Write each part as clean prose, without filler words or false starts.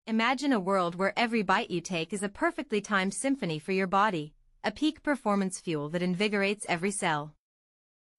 Imagine a world where every bite you take is a perfectly timed symphony for your body, a peak performance fuel that invigorates every cell.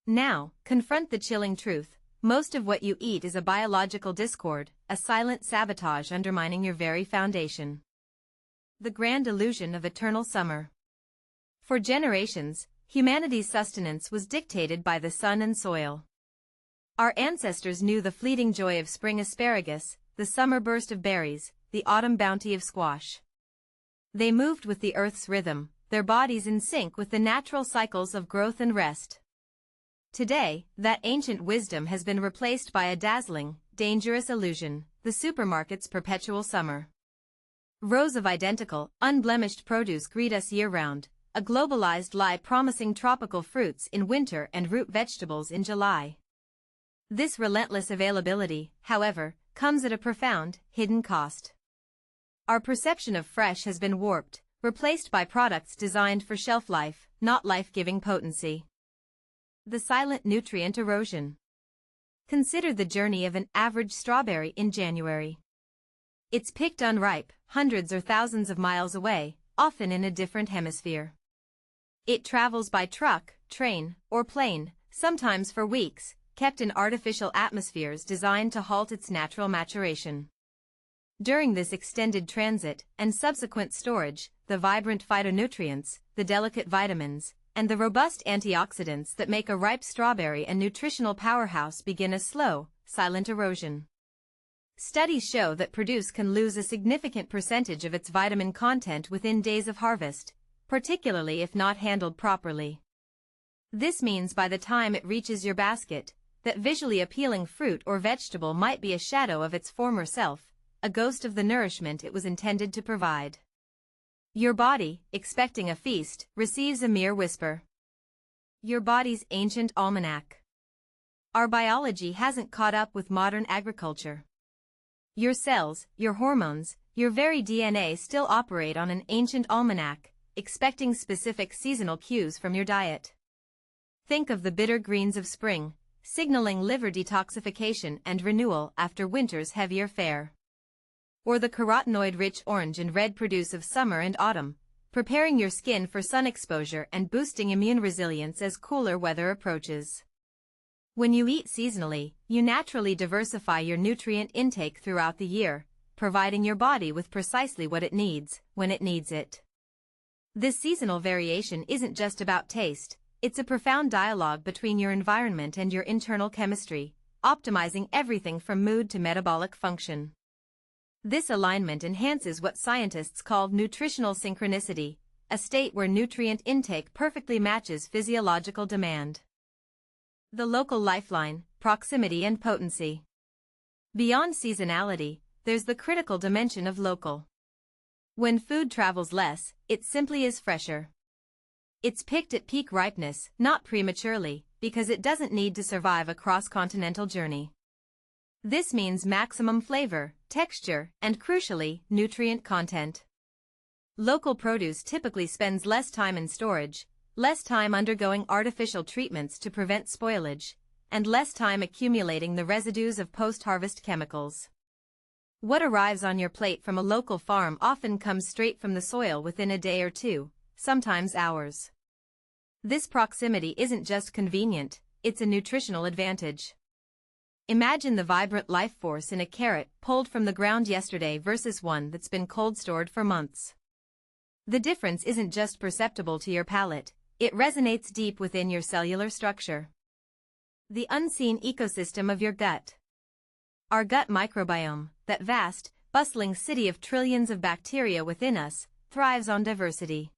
Now, confront the chilling truth. Most of what you eat is a biological discord, a silent sabotage undermining your very foundation. The grand illusion of eternal summer. For generations, humanity's sustenance was dictated by the sun and soil. Our ancestors knew the fleeting joy of spring asparagus, the summer burst of berries, the autumn bounty of squash. They moved with the earth's rhythm, their bodies in sync with the natural cycles of growth and rest. Today, that ancient wisdom has been replaced by a dazzling, dangerous illusion, the supermarket's perpetual summer. Rows of identical, unblemished produce greet us year-round, a globalized lie promising tropical fruits in winter and root vegetables in July. This relentless availability, however, comes at a profound, hidden cost. Our perception of fresh has been warped, replaced by products designed for shelf life, not life-giving potency. The silent nutrient erosion. Consider the journey of an average strawberry in January. It's picked unripe, hundreds or thousands of miles away, often in a different hemisphere. It travels by truck, train, or plane, sometimes for weeks, kept in artificial atmospheres designed to halt its natural maturation. During this extended transit and subsequent storage, the vibrant phytonutrients, the delicate vitamins, and the robust antioxidants that make a ripe strawberry a nutritional powerhouse begin a slow, silent erosion. Studies show that produce can lose a significant percentage of its vitamin content within days of harvest, particularly if not handled properly. This means by the time it reaches your basket, that visually appealing fruit or vegetable might be a shadow of its former self, a ghost of the nourishment it was intended to provide. Your body, expecting a feast, receives a mere whisper. Your body's ancient almanac. Our biology hasn't caught up with modern agriculture. Your cells, your hormones, your very DNA still operate on an ancient almanac, expecting specific seasonal cues from your diet. Think of the bitter greens of spring, signaling liver detoxification and renewal after winter's heavier fare. Or the carotenoid-rich orange and red produce of summer and autumn, preparing your skin for sun exposure and boosting immune resilience as cooler weather approaches. When you eat seasonally, you naturally diversify your nutrient intake throughout the year, providing your body with precisely what it needs, when it needs it. This seasonal variation isn't just about taste, it's a profound dialogue between your environment and your internal chemistry, optimizing everything from mood to metabolic function. This alignment enhances what scientists call nutritional synchronicity, a state where nutrient intake perfectly matches physiological demand. The local lifeline, proximity and potency. Beyond seasonality, there's the critical dimension of local. When food travels less, it simply is fresher. It's picked at peak ripeness, not prematurely, because it doesn't need to survive a cross-continental journey. This means maximum flavor, texture, and crucially, nutrient content. Local produce typically spends less time in storage, less time undergoing artificial treatments to prevent spoilage, and less time accumulating the residues of post-harvest chemicals. What arrives on your plate from a local farm often comes straight from the soil within a day or two, sometimes hours. This proximity isn't just convenient, it's a nutritional advantage. Imagine the vibrant life force in a carrot pulled from the ground yesterday versus one that's been cold stored for months. The difference isn't just perceptible to your palate, it resonates deep within your cellular structure. The unseen ecosystem of your gut. Our gut microbiome, that vast, bustling city of trillions of bacteria within us, thrives on diversity.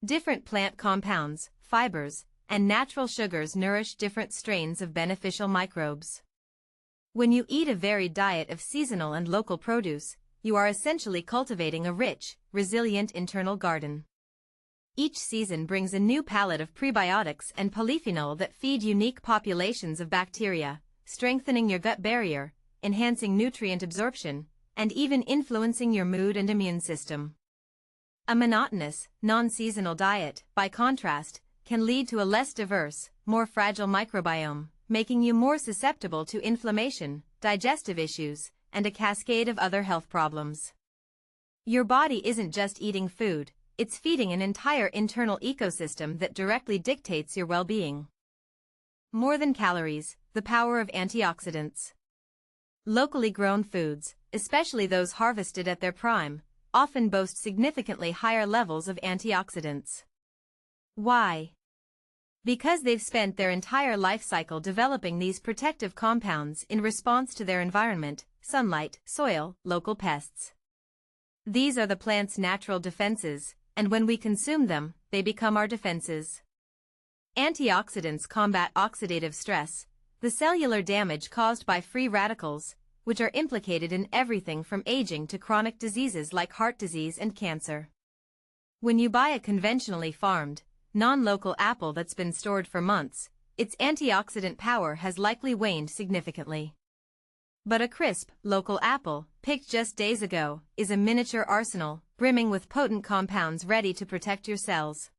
Different plant compounds, fibers, and natural sugars nourish different strains of beneficial microbes. When you eat a varied diet of seasonal and local produce, you are essentially cultivating a rich, resilient internal garden. Each season brings a new palette of prebiotics and polyphenol that feed unique populations of bacteria, strengthening your gut barrier, enhancing nutrient absorption, and even influencing your mood and immune system. A monotonous, non-seasonal diet, by contrast, can lead to a less diverse, more fragile microbiome, making you more susceptible to inflammation, digestive issues, and a cascade of other health problems. Your body isn't just eating food, it's feeding an entire internal ecosystem that directly dictates your well-being. More than calories, the power of antioxidants. Locally grown foods, especially those harvested at their prime, often boast significantly higher levels of antioxidants. Why? Because they've spent their entire life cycle developing these protective compounds in response to their environment, sunlight, soil, local pests. These are the plant's natural defenses, and when we consume them, they become our defenses. Antioxidants combat oxidative stress, the cellular damage caused by free radicals, which are implicated in everything from aging to chronic diseases like heart disease and cancer. When you buy a conventionally farmed, non-local apple that's been stored for months, its antioxidant power has likely waned significantly. But a crisp, local apple, picked just days ago, is a miniature arsenal, brimming with potent compounds ready to protect your cells.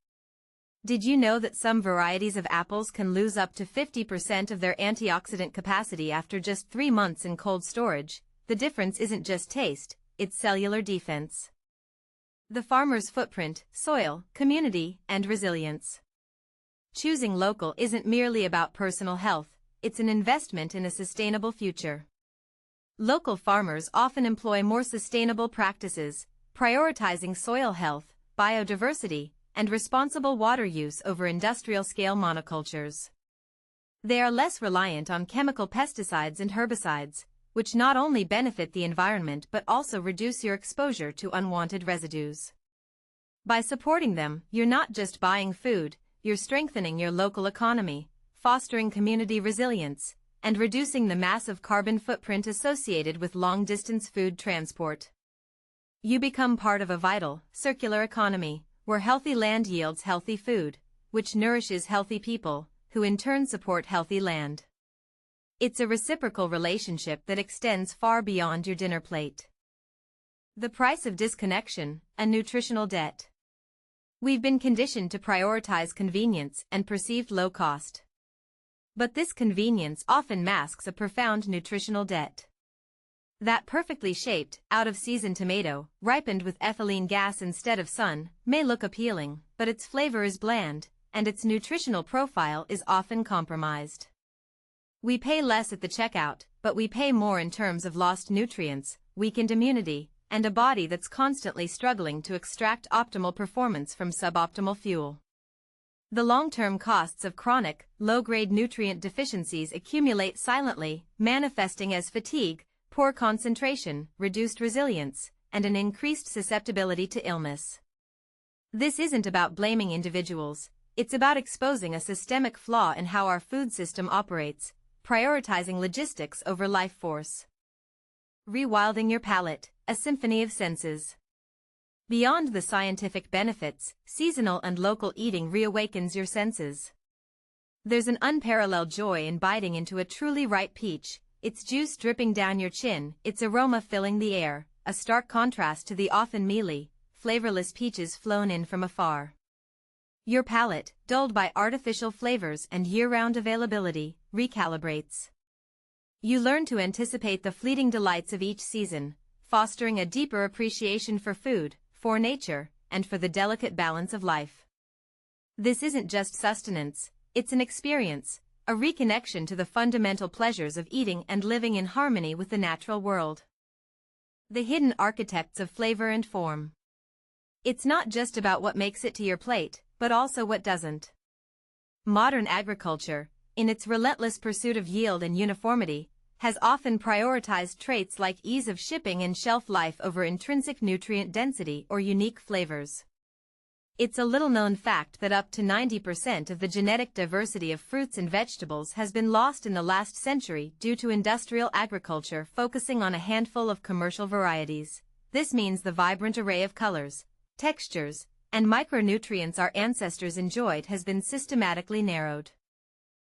Did you know that some varieties of apples can lose up to 50% of their antioxidant capacity after just 3 months in cold storage? The difference isn't just taste, it's cellular defense. The farmer's footprint, soil, community, and resilience. Choosing local isn't merely about personal health, it's an investment in a sustainable future. Local farmers often employ more sustainable practices, prioritizing soil health, biodiversity, and responsible water use over industrial-scale monocultures. They are less reliant on chemical pesticides and herbicides, which not only benefit the environment but also reduce your exposure to unwanted residues. By supporting them, you're not just buying food, you're strengthening your local economy, fostering community resilience, and reducing the massive carbon footprint associated with long-distance food transport. You become part of a vital, circular economy, where healthy land yields healthy food, which nourishes healthy people, who in turn support healthy land. It's a reciprocal relationship that extends far beyond your dinner plate. The price of disconnection, a nutritional debt. We've been conditioned to prioritize convenience and perceived low cost. But this convenience often masks a profound nutritional debt. That perfectly shaped, out-of-season tomato, ripened with ethylene gas instead of sun, may look appealing, but its flavor is bland, and its nutritional profile is often compromised. We pay less at the checkout, but we pay more in terms of lost nutrients, weakened immunity, and a body that's constantly struggling to extract optimal performance from suboptimal fuel. The long-term costs of chronic, low-grade nutrient deficiencies accumulate silently, manifesting as fatigue, poor concentration, reduced resilience, and an increased susceptibility to illness. This isn't about blaming individuals, it's about exposing a systemic flaw in how our food system operates, prioritizing logistics over life force. Rewilding your palate, a symphony of senses. Beyond the scientific benefits, seasonal and local eating reawakens your senses. There's an unparalleled joy in biting into a truly ripe peach, its juice dripping down your chin, its aroma filling the air, a stark contrast to the often mealy, flavorless peaches flown in from afar. Your palate, dulled by artificial flavors and year-round availability, recalibrates. You learn to anticipate the fleeting delights of each season, fostering a deeper appreciation for food, for nature, and for the delicate balance of life. This isn't just sustenance, it's an experience, a reconnection to the fundamental pleasures of eating and living in harmony with the natural world. The hidden architects of flavor and form. It's not just about what makes it to your plate, but also what doesn't. Modern agriculture, in its relentless pursuit of yield and uniformity, has often prioritized traits like ease of shipping and shelf life over intrinsic nutrient density or unique flavors. It's a little-known fact that up to 90% of the genetic diversity of fruits and vegetables has been lost in the last century due to industrial agriculture focusing on a handful of commercial varieties. This means the vibrant array of colors, textures, and micronutrients our ancestors enjoyed has been systematically narrowed.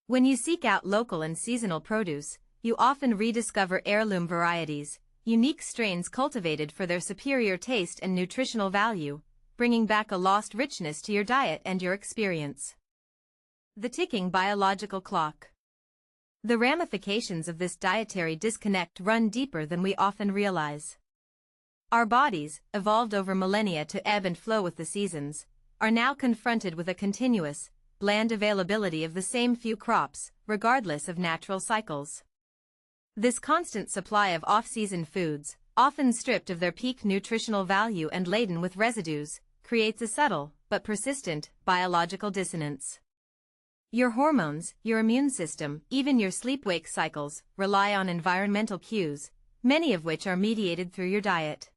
When you seek out local and seasonal produce, you often rediscover heirloom varieties, unique strains cultivated for their superior taste and nutritional value, bringing back a lost richness to your diet and your experience. The ticking biological clock. The ramifications of this dietary disconnect run deeper than we often realize. Our bodies, evolved over millennia to ebb and flow with the seasons, are now confronted with a continuous, bland availability of the same few crops, regardless of natural cycles. This constant supply of off-season foods, often stripped of their peak nutritional value and laden with residues, creates a subtle, but persistent, biological dissonance. Your hormones, your immune system, even your sleep-wake cycles, rely on environmental cues, many of which are mediated through your diet.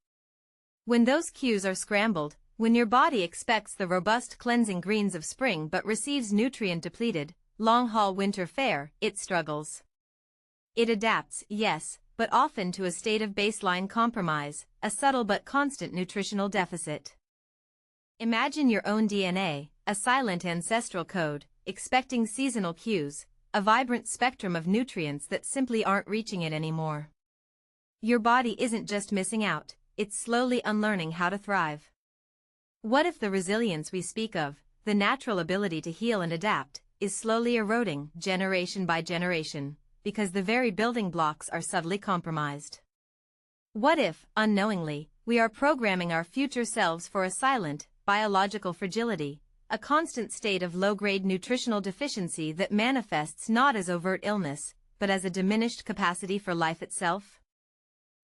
When those cues are scrambled, when your body expects the robust cleansing greens of spring but receives nutrient-depleted, long-haul winter fare, it struggles. It adapts, yes, but often to a state of baseline compromise, a subtle but constant nutritional deficit. Imagine your own DNA, a silent ancestral code, expecting seasonal cues, a vibrant spectrum of nutrients that simply aren't reaching it anymore. Your body isn't just missing out, it's slowly unlearning how to thrive. What if the resilience we speak of, the natural ability to heal and adapt, is slowly eroding generation by generation, because the very building blocks are subtly compromised? What if, unknowingly, we are programming our future selves for a silent, biological fragility, a constant state of low-grade nutritional deficiency that manifests not as overt illness, but as a diminished capacity for life itself?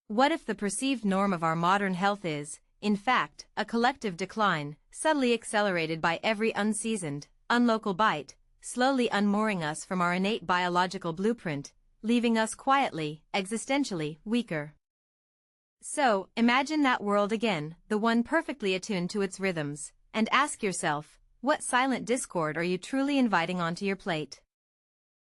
What if the perceived norm of our modern health is, in fact, a collective decline, subtly accelerated by every unseasoned, unlocal bite, slowly unmooring us from our innate biological blueprint, leaving us quietly, existentially, weaker? So, imagine that world again, the one perfectly attuned to its rhythms, and ask yourself, what silent discord are you truly inviting onto your plate?